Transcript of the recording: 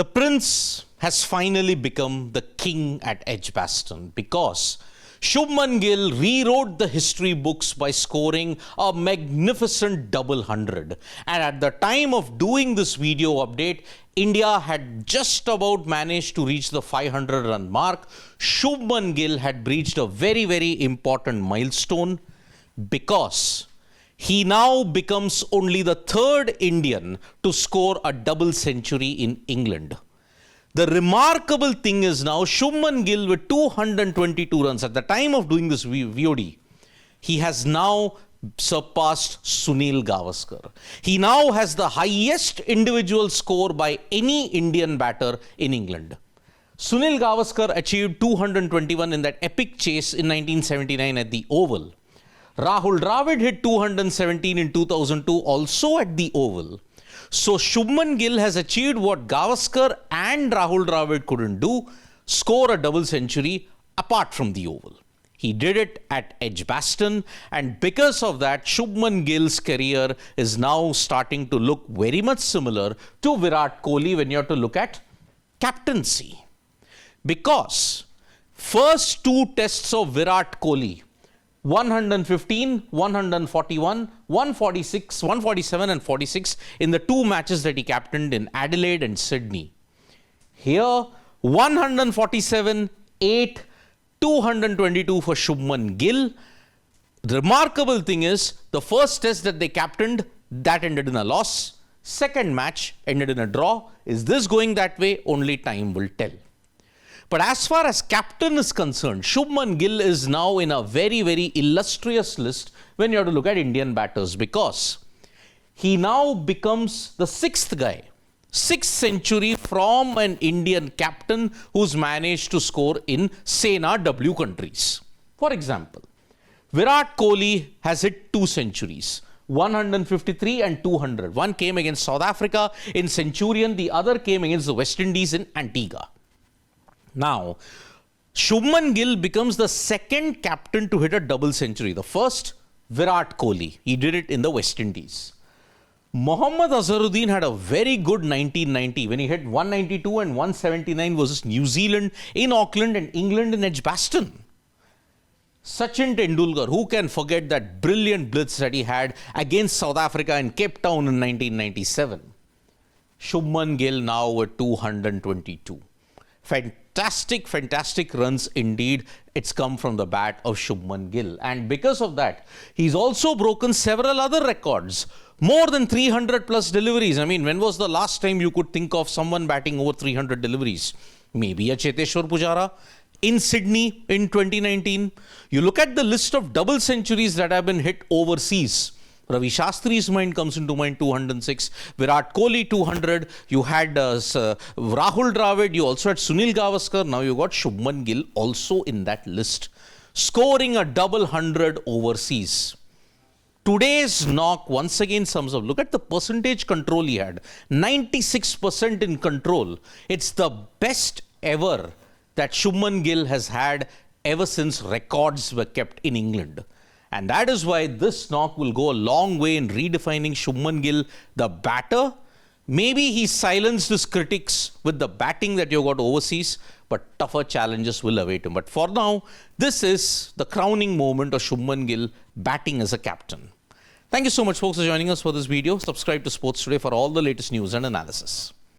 The prince has finally become the king at Edgbaston because Shubman Gill rewrote the history books by scoring a magnificent double hundred. And at the time of doing this video update, India had just about managed to reach the 500 run mark. Shubman Gill had reached a very, very important milestone because he now becomes only the third Indian to score a double century in England. The remarkable thing is now Shubman Gill with 222 runs at the time of doing this VOD, he has now surpassed Sunil Gavaskar. He now has the highest individual score by any Indian batter in England. Sunil Gavaskar achieved 221 in that epic chase in 1979 at the Oval. Rahul Dravid hit 217 in 2002 also at the Oval. So Shubman Gill has achieved what Gavaskar and Rahul Dravid couldn't do, score a double century apart from the Oval. He did it at Edgbaston, and because of that, Shubman Gill's career is now starting to look very much similar to Virat Kohli when you have to look at captaincy. Because first two tests of Virat Kohli, 115, 141, 146, 147 and 46 in the two matches that he captained in Adelaide and Sydney. Here, 147, 8, 222 for Shubman Gill. The remarkable thing is, the first test that they captained, that ended in a loss. Second match ended in a draw. Is this going that way? Only time will tell. But as far as captain is concerned, Shubman Gill is now in a very, very illustrious list when you have to look at Indian batters, because he now becomes the sixth guy, sixth century from an Indian captain who's managed to score in Sena W countries. For example, Virat Kohli has hit two centuries, 153 and 200. One came against South Africa in Centurion, the other came against the West Indies in Antigua. Now, Shubman Gill becomes the second captain to hit a double century. The first, Virat Kohli. He did it in the West Indies. Mohammad Azharuddin had a very good 1990 when he hit 192 and 179 versus New Zealand in Auckland and England in Edgbaston. Sachin Tendulkar, who can forget that brilliant blitz that he had against South Africa in Cape Town in 1997. Shubman Gill now with 222. Fantastic runs indeed. It's come from the bat of Shubman Gill. And because of that, he's also broken several other records. More than 300 plus deliveries. I mean, when was the last time you could think of someone batting over 300 deliveries? Maybe a Cheteshwar Pujara in Sydney in 2019. You look at the list of double centuries that have been hit overseas. Ravi Shastri's mind comes into mind, 206. Virat Kohli, 200. You had Rahul Dravid. You also had Sunil Gavaskar. Now you got Shubman Gill also in that list, scoring a double hundred overseas. Today's knock once again sums up. Look at the percentage control he had. 96% in control. It's the best ever that Shubman Gill has had ever since records were kept in England. And that is why this knock will go a long way in redefining Shubman Gill, the batter. Maybe he silenced his critics with the batting that you got overseas, but tougher challenges will await him. But for now, this is the crowning moment of Shubman Gill batting as a captain. Thank you so much, folks, for joining us for this video. Subscribe to Sports Today for all the latest news and analysis.